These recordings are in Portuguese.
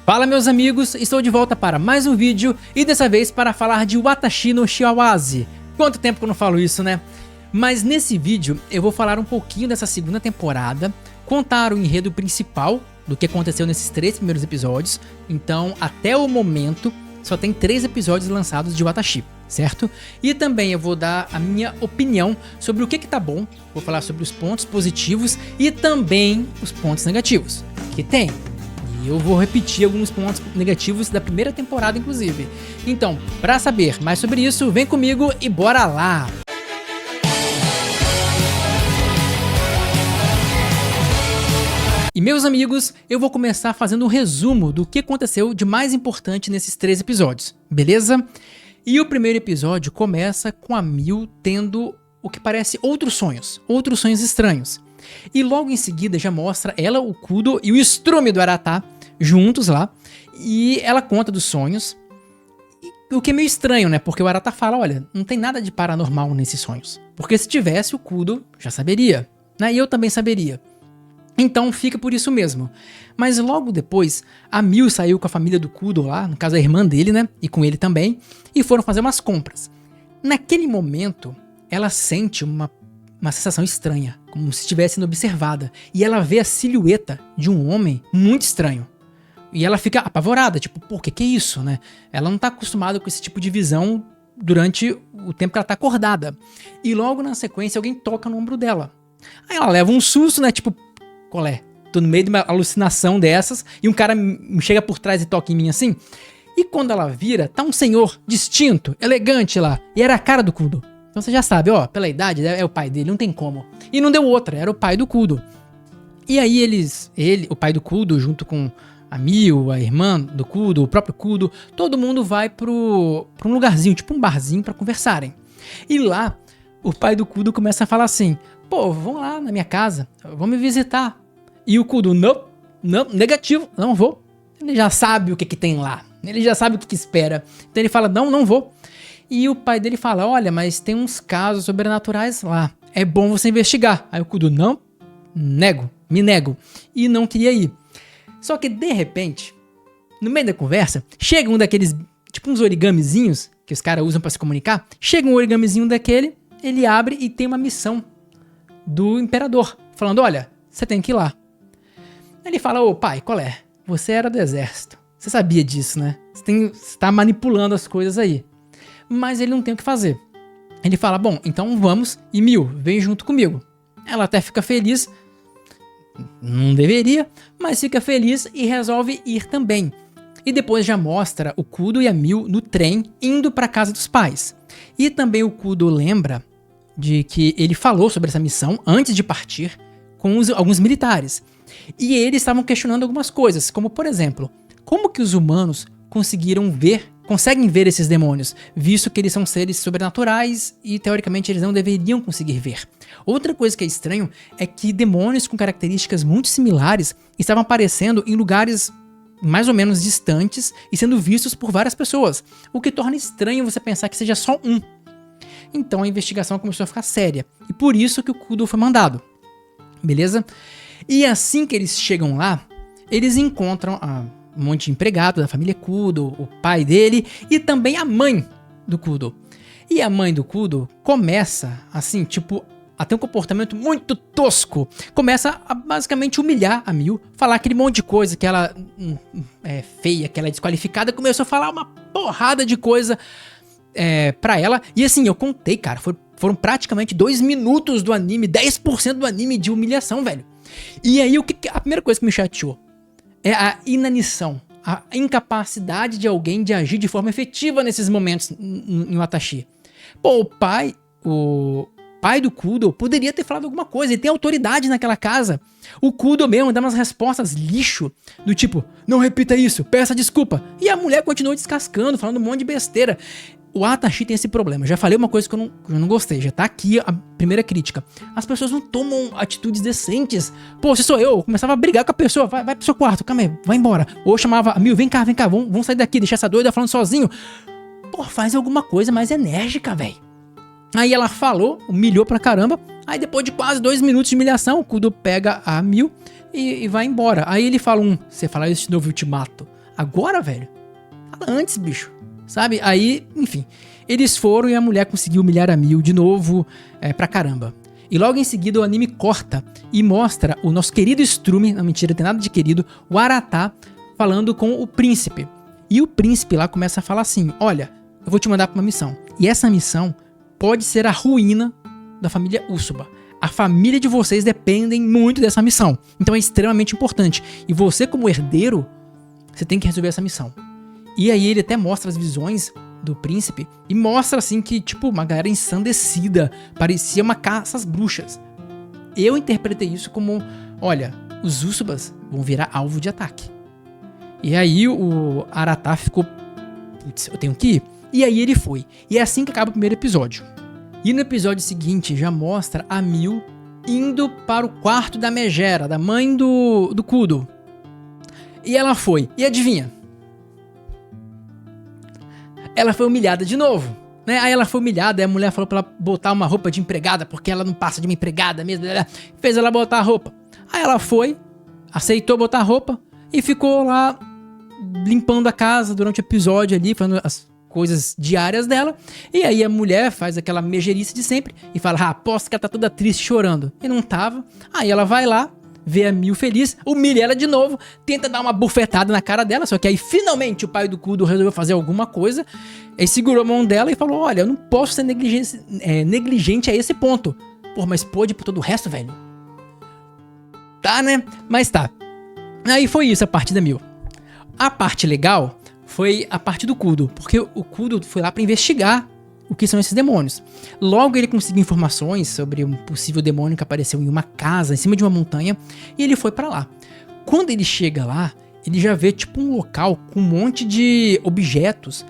Fala meus amigos, estou de volta para mais um vídeo e dessa vez para falar de Watashi no Shiawase. Quanto tempo que eu não falo isso, né? Mas nesse vídeo eu vou falar um pouquinho dessa segunda temporada, contar o enredo principal do que aconteceu nesses 3 primeiros episódios. Então até o momento só tem 3 episódios lançados de Watashi, certo? E também eu vou dar a minha opinião sobre o que tá bom, vou falar sobre os pontos positivos e também os pontos negativos que tem. Eu vou repetir alguns pontos negativos da primeira temporada, inclusive. Então, para saber mais sobre isso, vem comigo e bora lá! E meus amigos, eu vou começar fazendo um resumo do que aconteceu de mais importante nesses 3 episódios, beleza? E o primeiro episódio começa com a Miu tendo o que parece outros sonhos estranhos. E logo em seguida já mostra ela, o Kudo e o estrume do Arata juntos lá, e ela conta dos sonhos, o que é meio estranho, né? Porque o Arata fala, olha, não tem nada de paranormal nesses sonhos, porque se tivesse o Kudo já saberia, né? E eu também saberia. Então fica por isso mesmo. Mas logo depois, a Miu saiu com a família do Kudo lá, no caso a irmã dele, né? E com ele também, e foram fazer umas compras. Naquele momento, ela sente uma sensação estranha, como se estivesse sendo observada, e ela vê a silhueta de um homem muito estranho. E ela fica apavorada, tipo, pô, que é isso, né? Ela não tá acostumada com esse tipo de visão durante o tempo que ela tá acordada. E logo na sequência alguém toca no ombro dela. Aí ela leva um susto, né? Tipo, qual é? Tô no meio de uma alucinação dessas e um cara me chega por trás e toca em mim assim. E quando ela vira, tá um senhor distinto, elegante lá. E era a cara do Kudo. Então você já sabe, ó, pela idade é o pai dele, não tem como. E não deu outra, era o pai do Kudo. E aí o pai do Kudo, junto com a Miu, a irmã do Kudo, o próprio Kudo, todo mundo vai pra um lugarzinho, tipo um barzinho pra conversarem. E lá, o pai do Kudo começa a falar assim, pô, vão lá na minha casa, vão me visitar. E o Kudo, não, negativo, não vou. Ele já sabe o que tem lá, ele já sabe o que espera. Então ele fala, não vou. E o pai dele fala, olha, mas tem uns casos sobrenaturais lá, é bom você investigar. Aí o Kudo, não, me nego. E não queria ir. Só que de repente, no meio da conversa, chega um daqueles, tipo uns origamizinhos que os caras usam pra se comunicar. Chega um origamizinho daquele, ele abre e tem uma missão do imperador, falando, olha, você tem que ir lá. Ele fala, ô pai, qual é? Você era do exército, você sabia disso, né? Você tá manipulando as coisas aí. Mas ele não tem o que fazer. Ele fala, bom, então vamos e Miu, vem junto comigo. Ela até fica feliz, não deveria, mas fica feliz e resolve ir também. E depois já mostra o Kudo e a Miu no trem indo para casa dos pais. E também o Kudo lembra de que ele falou sobre essa missão antes de partir com alguns militares. E eles estavam questionando algumas coisas, como por exemplo, como que os humanos conseguem ver esses demônios, visto que eles são seres sobrenaturais e teoricamente eles não deveriam conseguir ver. Outra coisa que é estranho é que demônios com características muito similares estavam aparecendo em lugares mais ou menos distantes e sendo vistos por várias pessoas, o que torna estranho você pensar que seja só um. Então a investigação começou a ficar séria, e por isso que o Kudo foi mandado, beleza? E assim que eles chegam lá, eles encontram um monte de empregado da família Kudo, o pai dele e também a mãe do Kudo. E a mãe do Kudo começa, assim, tipo, a ter um comportamento muito tosco. Começa a basicamente humilhar a Miu, falar aquele monte de coisa, que ela é feia, que ela é desqualificada. Começou a falar uma porrada de coisa pra ela. E assim, eu contei, cara, foram praticamente 2 minutos do anime, 10% do anime de humilhação, velho. E aí, a primeira coisa que me chateou é a inanição, a incapacidade de alguém de agir de forma efetiva nesses momentos em Watashi. Pô, o pai do Kudo poderia ter falado alguma coisa, ele tem autoridade naquela casa. O Kudo mesmo dá umas respostas lixo, do tipo, não repita isso, peça desculpa. E a mulher continua descascando, falando um monte de besteira. O Watashi tem esse problema, já falei uma coisa que eu não gostei, já tá aqui a primeira crítica. As pessoas não tomam atitudes decentes. Pô, se sou eu começava a brigar com a pessoa, vai pro seu quarto, calma aí, vai embora. Ou chamava, Miu, vem cá, vamos sair daqui, deixar essa doida falando sozinho. Pô, faz alguma coisa mais enérgica, velho. Aí ela falou, humilhou pra caramba. Aí depois de quase 2 minutos de humilhação, o Kudo pega a Miu e vai embora. Aí ele fala você fala isso de novo, eu te mato. Agora, velho? Fala antes, bicho. Sabe? Aí, enfim, eles foram e a mulher conseguiu humilhar a Mil de novo pra caramba. E logo em seguida o anime corta e mostra o nosso querido Strume, não mentira, tem nada de querido, o Aratá falando com o príncipe. E o príncipe lá começa a falar assim, olha, eu vou te mandar pra uma missão. E essa missão pode ser a ruína da família Usopp. A família de vocês dependem muito dessa missão. Então é extremamente importante. E você como herdeiro, você tem que resolver essa missão. E aí ele até mostra as visões do príncipe e mostra assim que, tipo, uma galera ensandecida, parecia uma caça às bruxas. Eu interpretei isso como, olha, os Usoppas vão virar alvo de ataque. E aí o Aratá ficou, putz, eu tenho que ir. E aí ele foi. E é assim que acaba o primeiro episódio. E no episódio seguinte já mostra a Mil indo para o quarto da Megera, da mãe do Kudo. E ela foi. E adivinha? Ela foi humilhada de novo, né? Aí ela foi humilhada, aí a mulher falou pra ela botar uma roupa de empregada, porque ela não passa de uma empregada mesmo, fez ela botar a roupa. Aí ela foi, aceitou botar a roupa e ficou lá limpando a casa durante o episódio ali, fazendo as coisas diárias dela. E aí a mulher faz aquela megerice de sempre e fala, aposto que ela tá toda triste, chorando. E não tava. Aí ela vai lá, vê a Mil feliz, humilha ela de novo, tenta dar uma bufetada na cara dela, só que aí finalmente o pai do Kudo resolveu fazer alguma coisa, aí segurou a mão dela e falou, olha, eu não posso ser negligente a esse ponto. Pô, mas pode por todo o resto, velho? Tá, né? Mas tá. Aí foi isso a parte da Mil. A parte legal foi a parte do Kudo, porque o Kudo foi lá pra investigar o que são esses demônios. Logo ele conseguiu informações sobre um possível demônio que apareceu em uma casa, em cima de uma montanha, e ele foi pra lá. Quando ele chega lá, ele já vê tipo um local com um monte de objetos.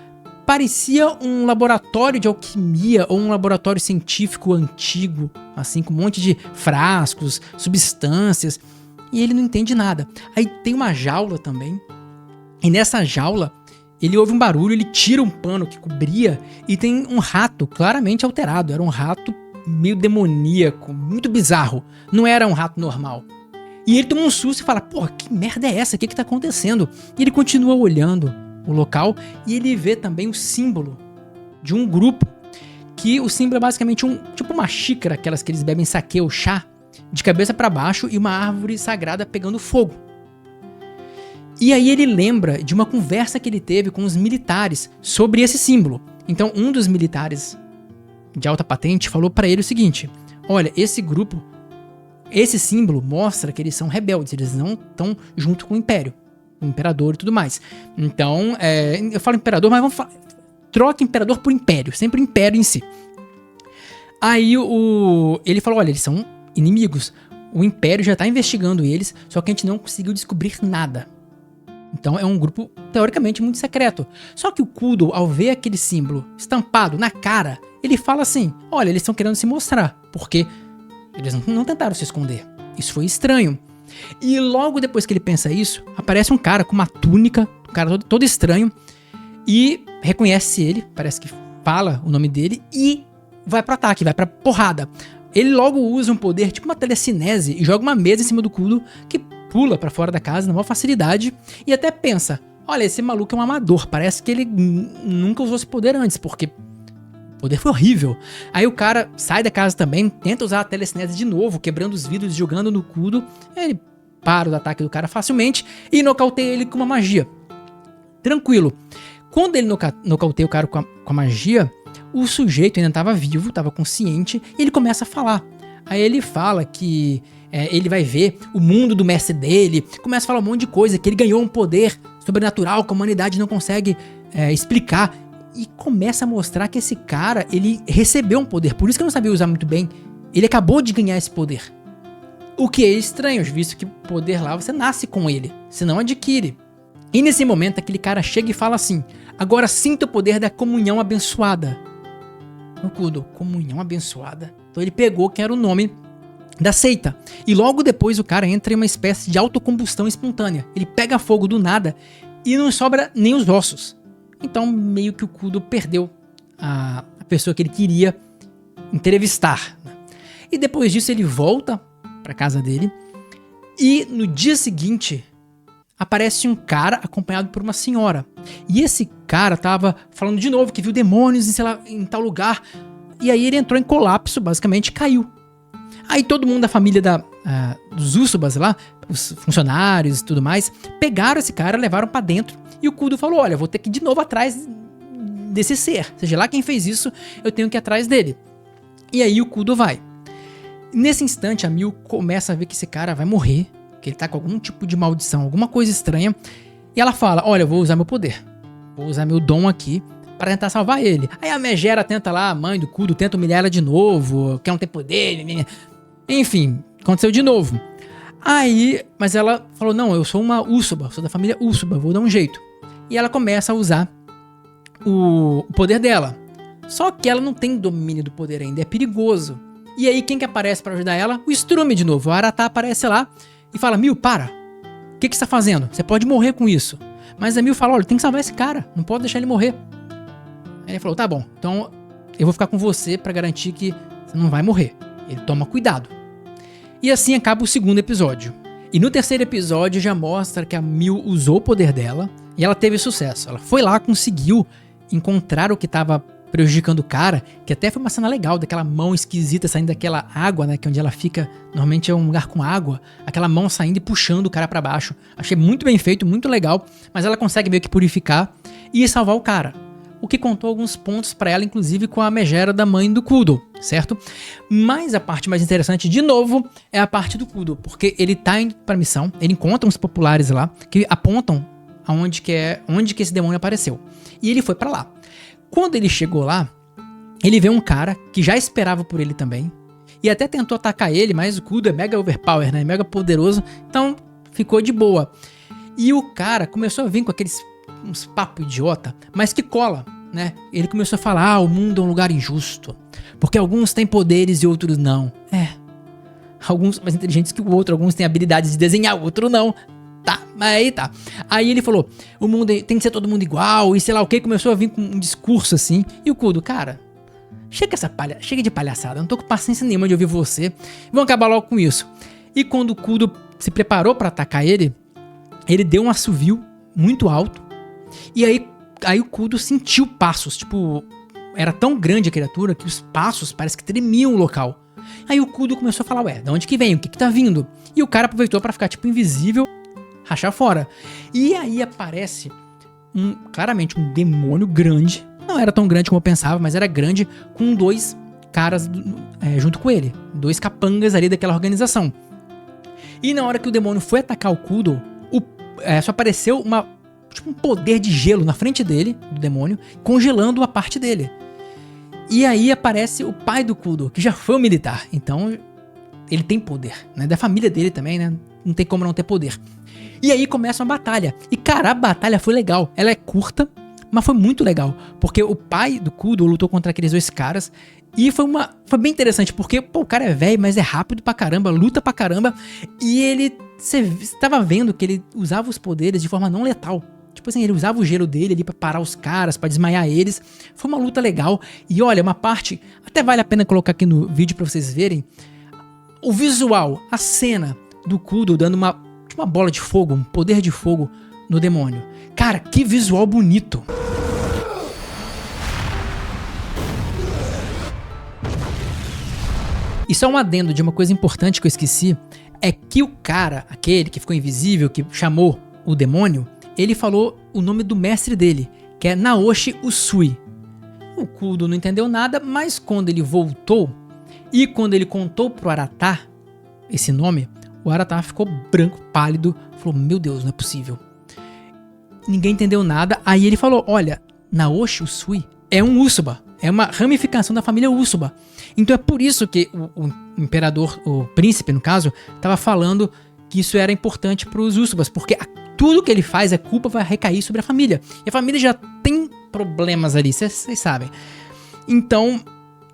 Parecia um laboratório de alquimia ou um laboratório científico antigo, assim, com um monte de frascos, substâncias, e ele não entende nada. Aí tem uma jaula também, e nessa jaula ele ouve um barulho, ele tira um pano que cobria e tem um rato claramente alterado. Era um rato meio demoníaco, muito bizarro. Não era um rato normal. E ele toma um susto e fala, porra, que merda é essa? O que tá acontecendo? E ele continua olhando o local e ele vê também o símbolo de um grupo. Que o símbolo é basicamente tipo uma xícara, aquelas que eles bebem saquê ou chá, de cabeça para baixo e uma árvore sagrada pegando fogo. E aí ele lembra de uma conversa que ele teve com os militares sobre esse símbolo. Então um dos militares de alta patente falou pra ele o seguinte, olha, esse grupo, esse símbolo mostra que eles são rebeldes, eles não estão junto com o Império, o Imperador e tudo mais. Então, eu falo Imperador, mas vamos falar, troca Imperador por Império, sempre o Império em si. Aí ele falou, olha, eles são inimigos, o Império já tá investigando eles, só que a gente não conseguiu descobrir nada. Então é um grupo, teoricamente, muito secreto. Só que o Kudo, ao ver aquele símbolo estampado na cara, ele fala assim, olha, eles estão querendo se mostrar, porque eles não tentaram se esconder. Isso foi estranho. E logo depois que ele pensa isso, aparece um cara com uma túnica, um cara todo estranho, e reconhece ele, parece que fala o nome dele, e vai pro ataque, vai pra porrada. Ele logo usa um poder, tipo uma telecinese, e joga uma mesa em cima do Kudo, que pula pra fora da casa na maior facilidade e até pensa, olha, esse maluco é um amador, parece que ele nunca usou esse poder antes, porque o poder foi horrível. Aí o cara sai da casa também, tenta usar a telecinese de novo, quebrando os vidros e jogando no Kudo, ele para o ataque do cara facilmente e nocauteia ele com uma magia. Tranquilo. Quando ele nocauteia o cara com a magia, o sujeito ainda estava vivo, estava consciente, e ele começa a falar. Aí ele fala que ele vai ver o mundo do mestre dele, começa a falar um monte de coisa, que ele ganhou um poder sobrenatural que a humanidade não consegue explicar. E começa a mostrar que esse cara, ele recebeu um poder, por isso que eu não sabia usar muito bem. Ele acabou de ganhar esse poder. O que é estranho, visto que o poder lá você nasce com ele, você não adquire. E nesse momento aquele cara chega e fala assim, agora sinta o poder da comunhão abençoada. O Kudo, comunhão abençoada? Então ele pegou que era o nome da seita. E logo depois o cara entra em uma espécie de autocombustão espontânea. Ele pega fogo do nada e não sobra nem os ossos. Então meio que o Kudo perdeu a pessoa que ele queria entrevistar. E depois disso ele volta pra casa dele. E no dia seguinte aparece um cara acompanhado por uma senhora. E esse cara tava falando de novo que viu demônios em, sei lá, em tal lugar. E aí ele entrou em colapso, basicamente, caiu. Aí todo mundo da família dos Ursubas lá, os funcionários e tudo mais, pegaram esse cara, levaram pra dentro. E o Kudo falou, olha, vou ter que ir de novo atrás desse ser. Seja lá quem fez isso, eu tenho que ir atrás dele. E aí o Kudo vai. Nesse instante, a Mil começa a ver que esse cara vai morrer, que ele tá com algum tipo de maldição, alguma coisa estranha. E ela fala, olha, eu vou usar meu poder. Vou usar meu dom aqui pra tentar salvar ele. Aí a Megera tenta lá, a mãe do Kudo, tenta humilhar ela de novo, quer não ter poder. Enfim, aconteceu de novo. Aí, mas ela falou, não, eu sou uma Ursuba, sou da família Ursuba, vou dar um jeito. E ela começa a usar o poder dela. Só que ela não tem domínio do poder ainda, é perigoso. E aí quem que aparece pra ajudar ela? O Strume de novo. O Aratá aparece lá e fala, Mil, para. O que você tá fazendo? Você pode morrer com isso. Mas a Mil fala, olha, tem que salvar esse cara, não pode deixar ele morrer. Aí ele falou, tá bom, então eu vou ficar com você pra garantir que você não vai morrer. Ele toma cuidado. E assim acaba o segundo episódio. E no terceiro episódio já mostra que a Mil usou o poder dela e ela teve sucesso. Ela foi lá, conseguiu encontrar o que estava prejudicando o cara, que até foi uma cena legal, daquela mão esquisita saindo daquela água, né, que é onde ela fica, normalmente é um lugar com água, aquela mão saindo e puxando o cara pra baixo. Achei muito bem feito, muito legal, mas ela consegue meio que purificar e salvar o cara. O que contou alguns pontos pra ela, inclusive com a megera da mãe do Kudo, certo? Mas a parte mais interessante, de novo, é a parte do Kudo, porque ele tá indo pra missão, ele encontra uns populares lá, que apontam onde que esse demônio apareceu. E ele foi pra lá. Quando ele chegou lá, ele vê um cara que já esperava por ele também, e até tentou atacar ele, mas o Kudo é mega overpower, né? Mega poderoso, então ficou de boa. E o cara começou a vir com uns papo idiota, mas que cola, né? Ele começou a falar, o mundo é um lugar injusto, porque alguns têm poderes e outros não. Alguns mais inteligentes que o outro, alguns têm habilidades de desenhar, o outro não. Tá, mas aí tá. Aí ele falou, o mundo tem que ser todo mundo igual, e sei lá o que, começou a vir com um discurso assim, e o Kudo, cara, chega de palhaçada, não tô com paciência nenhuma de ouvir você, vamos acabar logo com isso. E quando o Kudo se preparou pra atacar ele deu um assovio muito alto, e aí o Kudo sentiu passos, tipo, era tão grande a criatura que os passos parece que tremiam o local. Aí o Kudo começou a falar, ué, de onde que vem? O que que tá vindo? E o cara aproveitou pra ficar, tipo, invisível, rachar fora. E aí aparece, claramente, um demônio grande. Não era tão grande como eu pensava, mas era grande, com dois caras junto com ele. Dois capangas ali daquela organização. E na hora que o demônio foi atacar o Kudo, só apareceu um poder de gelo na frente dele, do demônio, congelando a parte dele. E aí aparece o pai do Kudo, que já foi um militar. Então, ele tem poder, né? Da família dele também, né? Não tem como não ter poder. E aí começa uma batalha. E cara, a batalha foi legal. Ela é curta, mas foi muito legal. Porque o pai do Kudo lutou contra aqueles dois caras. E foi bem interessante, porque pô, o cara é velho, mas é rápido pra caramba, luta pra caramba. E você tava vendo que ele usava os poderes de forma não letal. Tipo assim, ele usava o gelo dele ali pra parar os caras, pra desmaiar eles. Foi uma luta legal. E olha, uma parte, até vale a pena colocar aqui no vídeo pra vocês verem. O visual, a cena do Kudo dando uma bola de fogo, um poder de fogo no demônio. Cara, que visual bonito. E só um adendo de uma coisa importante que eu esqueci, é que o cara, aquele que ficou invisível, que chamou o demônio, ele falou o nome do mestre dele, que é Naoshi Usui. O Kudo não entendeu nada, mas quando ele voltou, e quando ele contou pro Aratá esse nome, o Aratá ficou branco, pálido, falou, meu Deus, não é possível. Ninguém entendeu nada, aí ele falou, olha, Naoshi Usui é um Ursuba, é uma ramificação da família Ursuba. Então é por isso que o imperador, o príncipe no caso, estava falando que isso era importante para os Ursubas, porque tudo que ele faz, a culpa vai recair sobre a família. E a família já tem problemas ali, vocês sabem. Então,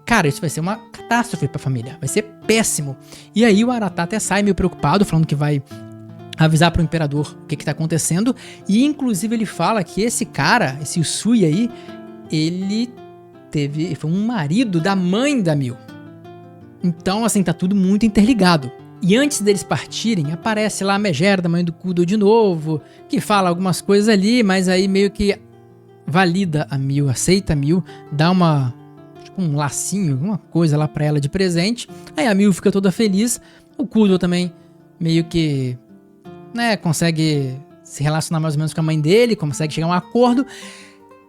cara, isso vai ser uma catástrofe pra família, vai ser péssimo. E aí o Aratá até sai meio preocupado, falando que vai avisar pro imperador o que tá acontecendo. E inclusive ele fala que esse cara, esse Usui aí, ele foi um marido da mãe da Mil. Então, assim, tá tudo muito interligado. E antes deles partirem, aparece lá a megera da mãe do Kudo de novo, que fala algumas coisas ali, mas aí meio que valida a Mil, aceita a Mil, dá um lacinho, alguma coisa lá pra ela de presente. Aí a Mil fica toda feliz, o Kudo também meio que, né, consegue se relacionar mais ou menos com a mãe dele, consegue chegar a um acordo,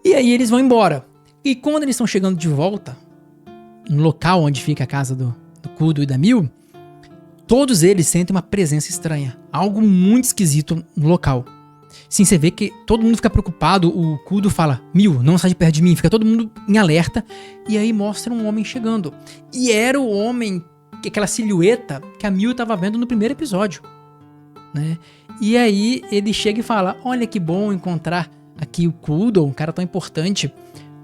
e aí eles vão embora. E quando eles estão chegando de volta, no local onde fica a casa do Kudo e da Mil, todos eles sentem uma presença estranha, algo muito esquisito no local. Sim, você vê que todo mundo fica preocupado, o Kudo fala, Mil, não sai de perto de mim, fica todo mundo em alerta, e aí mostra um homem chegando. E era o homem, aquela silhueta que a Mil estava vendo no primeiro episódio, né? E aí ele chega e fala, olha que bom encontrar aqui o Kudo, um cara tão importante,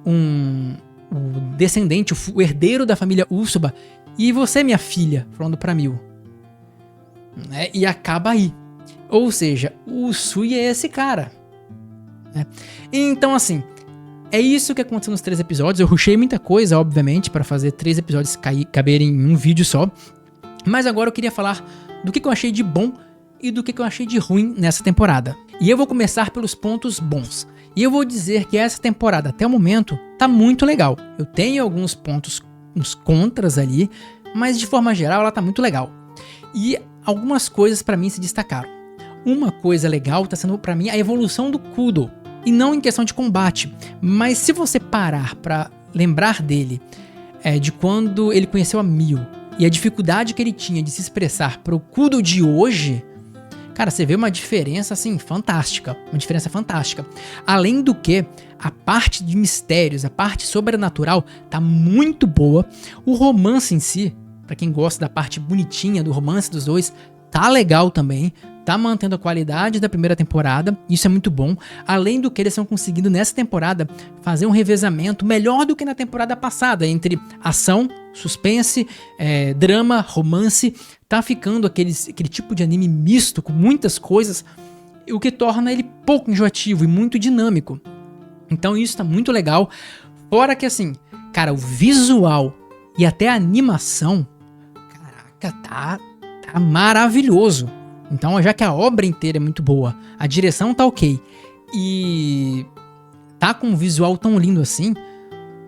o descendente, o herdeiro da família Usoba, e você, minha filha, falando pra Mil. Né? E acaba aí. Ou seja, o Usui é esse cara. Né? Então, assim, é isso que aconteceu nos 3 episódios. Eu rushei muita coisa, obviamente, para fazer 3 episódios caberem em um vídeo só. Mas agora eu queria falar do que eu achei de bom e do que eu achei de ruim nessa temporada. E eu vou começar pelos pontos bons. E eu vou dizer que essa temporada, até o momento, tá muito legal. Eu tenho alguns pontos, uns contras ali, mas de forma geral ela tá muito legal. E algumas coisas pra mim se destacaram. Uma coisa legal tá sendo pra mim a evolução do Kudo. E não em questão de combate, mas se você parar pra lembrar dele, de quando ele conheceu a Mil e a dificuldade que ele tinha de se expressar pro Kudo de hoje, cara, você vê uma diferença assim fantástica, uma diferença fantástica. Além do que, a parte de mistérios, a parte sobrenatural tá muito boa. O romance em si, pra quem gosta da parte bonitinha do romance dos dois, tá legal também, tá mantendo a qualidade da primeira temporada, isso é muito bom. Além do que eles estão conseguindo nessa temporada fazer um revezamento melhor do que na temporada passada, entre ação, suspense, drama, romance, tá ficando aquele tipo de anime misto com muitas coisas, o que torna ele pouco enjoativo e muito dinâmico. Então isso tá muito legal, fora que assim, cara, o visual e até a animação, caraca, tá maravilhoso. Então, já que a obra inteira é muito boa, a direção tá ok, e tá com um visual tão lindo assim,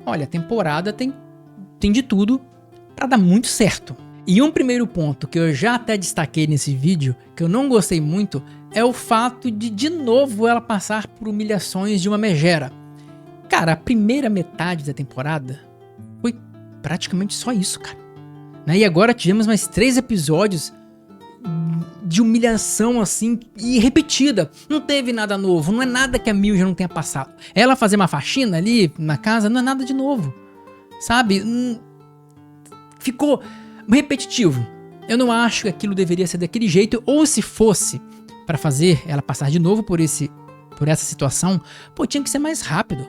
olha, a temporada tem de tudo pra dar muito certo. E um primeiro ponto que eu já até destaquei nesse vídeo, que eu não gostei muito, é o fato de novo ela passar por humilhações de uma megera. Cara, a primeira metade da temporada foi praticamente só isso, cara. Né? E agora tivemos mais 3 episódios de humilhação assim e repetida. Não teve nada novo, não é nada que a Mil já não tenha passado. Ela fazer uma faxina ali na casa não é nada de novo, sabe? Ficou repetitivo. Eu não acho que aquilo deveria ser daquele jeito, ou se fosse pra fazer ela passar de novo por essa situação, pô, tinha que ser mais rápido.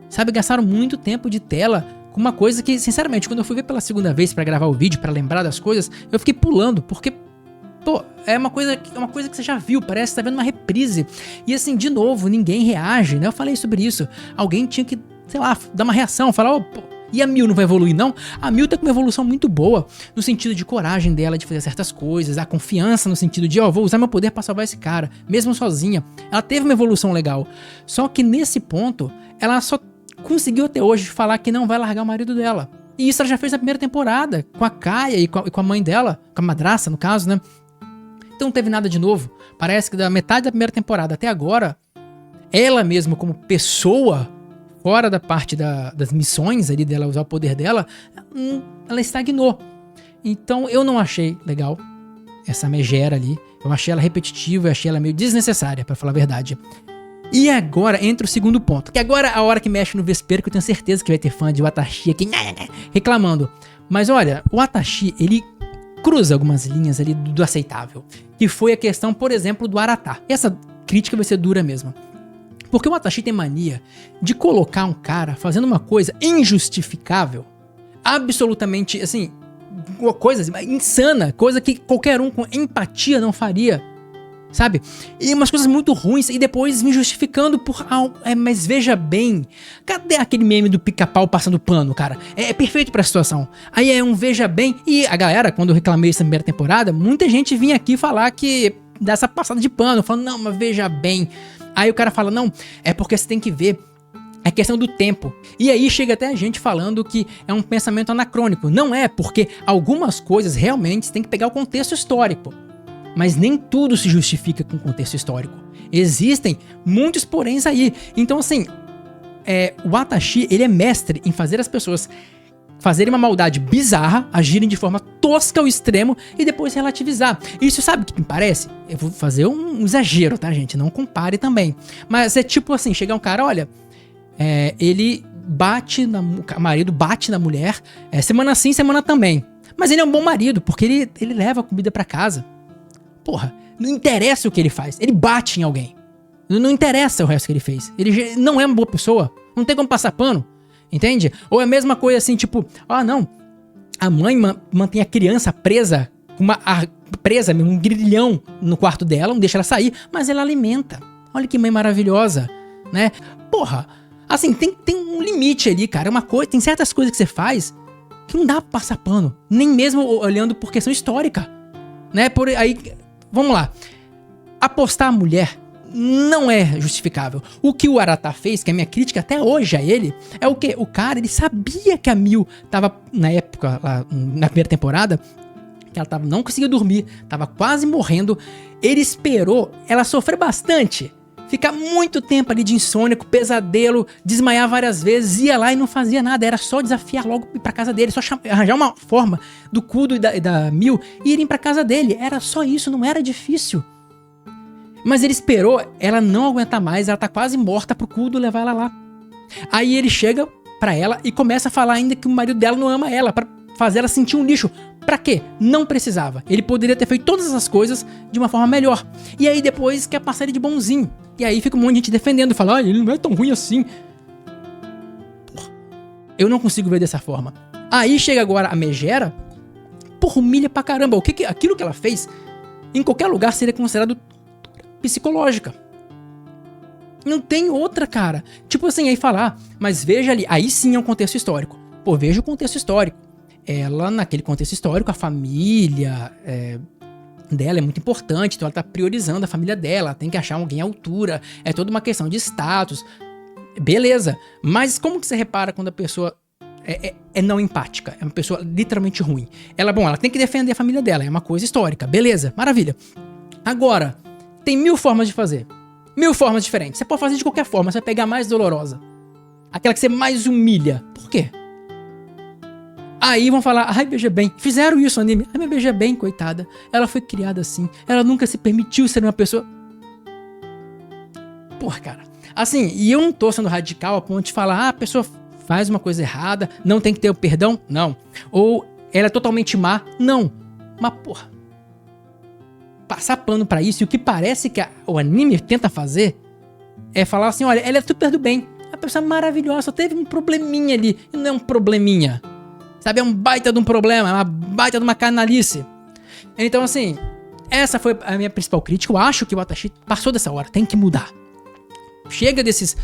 Sabe, gastaram muito tempo de tela com uma coisa que, sinceramente, quando eu fui ver pela segunda vez pra gravar o vídeo, pra lembrar das coisas, eu fiquei pulando, porque pô, é uma coisa que você já viu, parece que tá vendo uma reprise. E assim, de novo, ninguém reage, né? Eu falei sobre isso. Alguém tinha que, sei lá, dar uma reação, falar, oh, pô, e a Mil não vai evoluir, não? A Mil tá com uma evolução muito boa, no sentido de coragem dela de fazer certas coisas, a confiança no sentido de, ó, vou usar meu poder pra salvar esse cara, mesmo sozinha. Ela teve uma evolução legal. Só que nesse ponto, ela só conseguiu até hoje falar que não vai largar o marido dela. E isso ela já fez na primeira temporada, com a Kaia e com a mãe dela, com a madraça, no caso, né? Então não teve nada de novo. Parece que da metade da primeira temporada até agora, ela mesma como pessoa, fora da parte das missões ali dela usar o poder dela, ela estagnou. Então eu não achei legal essa megera ali. Eu achei ela repetitiva, eu achei ela meio desnecessária, pra falar a verdade. E agora entra o segundo ponto. Que agora é a hora que mexe no vespeiro, que eu tenho certeza que vai ter fã de Watashi aqui reclamando. Mas olha, o Watashi, ele cruza algumas linhas ali do aceitável. Que foi a questão, por exemplo, do Arata. Essa crítica vai ser dura mesmo. Porque o Watashi tem mania de colocar um cara fazendo uma coisa injustificável, absolutamente, assim, uma coisa insana, coisa que qualquer um com empatia não faria. sabe? E umas coisas muito ruins e depois me justificando por... mas veja bem, cadê aquele meme do pica-pau passando pano, cara? É perfeito pra situação. Aí é um veja bem, e a galera, quando eu reclamei essa primeira temporada, muita gente vinha aqui falar que... dessa passada de pano, falando, não, mas veja bem. Aí o cara fala, não, é porque você tem que ver a questão do tempo. E aí chega até a gente falando que é um pensamento anacrônico. Não é, porque algumas coisas realmente você tem que pegar o contexto histórico. Mas nem tudo se justifica com contexto histórico. Existem muitos poréns aí. Então assim, o Watashi, ele é mestre em fazer as pessoas fazerem uma maldade bizarra, agirem de forma tosca ao extremo e depois relativizar. Isso sabe o que me parece? Eu vou fazer um exagero, tá, gente? Não compare também. Mas é tipo assim, chegar um cara, olha, ele bate, o marido bate na mulher, semana sim, semana também. Mas ele é um bom marido, porque ele leva a comida pra casa. Porra, não interessa o que ele faz, ele bate em alguém. Não interessa o resto que ele fez. Ele não é uma boa pessoa, não tem como passar pano. Entende? Ou é a mesma coisa assim, tipo, não, a mãe mantém a criança presa, presa, um grilhão no quarto dela, não deixa ela sair, mas ela alimenta. Olha que mãe maravilhosa, né? Porra, assim, tem um limite ali, cara, tem certas coisas que você faz que não dá pra passar pano, nem mesmo olhando por questão histórica, né? Por aí, vamos lá, apostar a mulher não é justificável. O que o Arata fez, que é a minha crítica até hoje a ele, é o quê? O cara, ele sabia que a Mil tava, na época, lá, na primeira temporada, que ela não conseguia dormir, tava quase morrendo. Ele esperou ela sofrer bastante, ficar muito tempo ali de insônia, com pesadelo, desmaiar várias vezes, ia lá e não fazia nada, era só desafiar logo ir pra casa dele, só arranjar uma forma do Kudo e da Mil irem pra casa dele. Era só isso, não era difícil. Mas ele esperou ela não aguentar mais, ela tá quase morta pro Kudo levar ela lá. Aí ele chega pra ela e começa a falar ainda que o marido dela não ama ela, pra fazer ela sentir um lixo. Pra quê? Não precisava. Ele poderia ter feito todas essas coisas de uma forma melhor. E aí depois quer passar ele de bonzinho. E aí fica um monte de gente defendendo, fala, ele não é tão ruim assim. Porra, eu não consigo ver dessa forma. Aí chega agora a Megera, porra, humilha pra caramba. Aquilo que ela fez, em qualquer lugar seria considerado psicológica. Não tem outra, cara. Tipo assim, aí falar, mas veja ali, aí sim é um contexto histórico. Pô, veja o contexto histórico. Ela, naquele contexto histórico, a família dela é muito importante, então ela tá priorizando a família dela, tem que achar alguém à altura, é toda uma questão de status. Beleza, mas como que você repara quando a pessoa é não empática, é uma pessoa literalmente ruim? Ela tem que defender a família dela, é uma coisa histórica, beleza, maravilha. Agora, tem 1000 formas de fazer. 1000 formas diferentes. Você pode fazer de qualquer forma, você vai pegar a mais dolorosa. Aquela que você mais humilha. Por quê? Aí vão falar, ai, veja bem, fizeram isso no anime. Ai, mas veja bem, coitada. Ela foi criada assim. Ela nunca se permitiu ser uma pessoa... Porra, cara. Assim, e eu não tô sendo radical a ponto de falar, a pessoa faz uma coisa errada, não tem que ter o perdão? Não. Ou ela é totalmente má? Não. Mas, porra, passar pano pra isso, e o que parece que o anime tenta fazer é falar assim, olha, ela é super do bem, a pessoa maravilhosa, só teve um probleminha ali, e não é um probleminha, sabe, é um baita de um problema, é uma baita de uma canalice. Então assim, essa foi a minha principal crítica. Eu acho que o Watashi passou dessa hora, tem que mudar. Chega desses...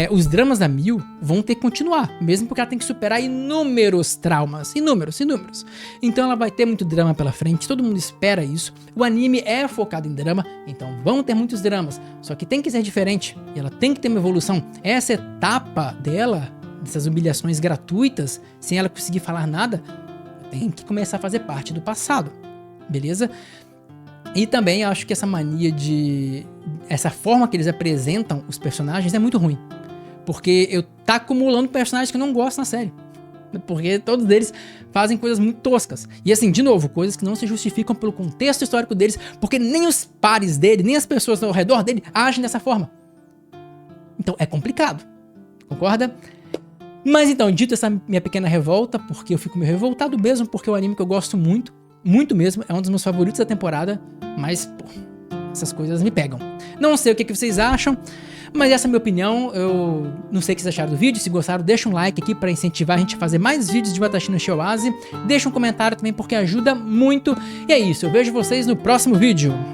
os dramas da Mil vão ter que continuar, mesmo porque ela tem que superar inúmeros traumas, inúmeros. Então ela vai ter muito drama pela frente, todo mundo espera isso. O anime é focado em drama, então vão ter muitos dramas, só que tem que ser diferente, e ela tem que ter uma evolução. Essa etapa dela, dessas humilhações gratuitas, sem ela conseguir falar nada, tem que começar a fazer parte do passado, beleza? E também acho que essa mania essa forma que eles apresentam os personagens é muito ruim. Porque eu tá acumulando personagens que eu não gosto na série. Porque todos eles fazem coisas muito toscas. E assim, de novo, coisas que não se justificam pelo contexto histórico deles, porque nem os pares dele, nem as pessoas ao redor dele agem dessa forma. Então é complicado. Concorda? Mas então, dito essa minha pequena revolta, porque eu fico meio revoltado mesmo, porque é um anime que eu gosto muito, muito mesmo, é um dos meus favoritos da temporada, mas, pô, essas coisas me pegam. Não sei o que vocês acham, mas essa é a minha opinião. Eu não sei o que vocês acharam do vídeo. Se gostaram, deixa um like aqui para incentivar a gente a fazer mais vídeos de Watashi no Shiowase. Deixa um comentário também porque ajuda muito. E é isso, eu vejo vocês no próximo vídeo.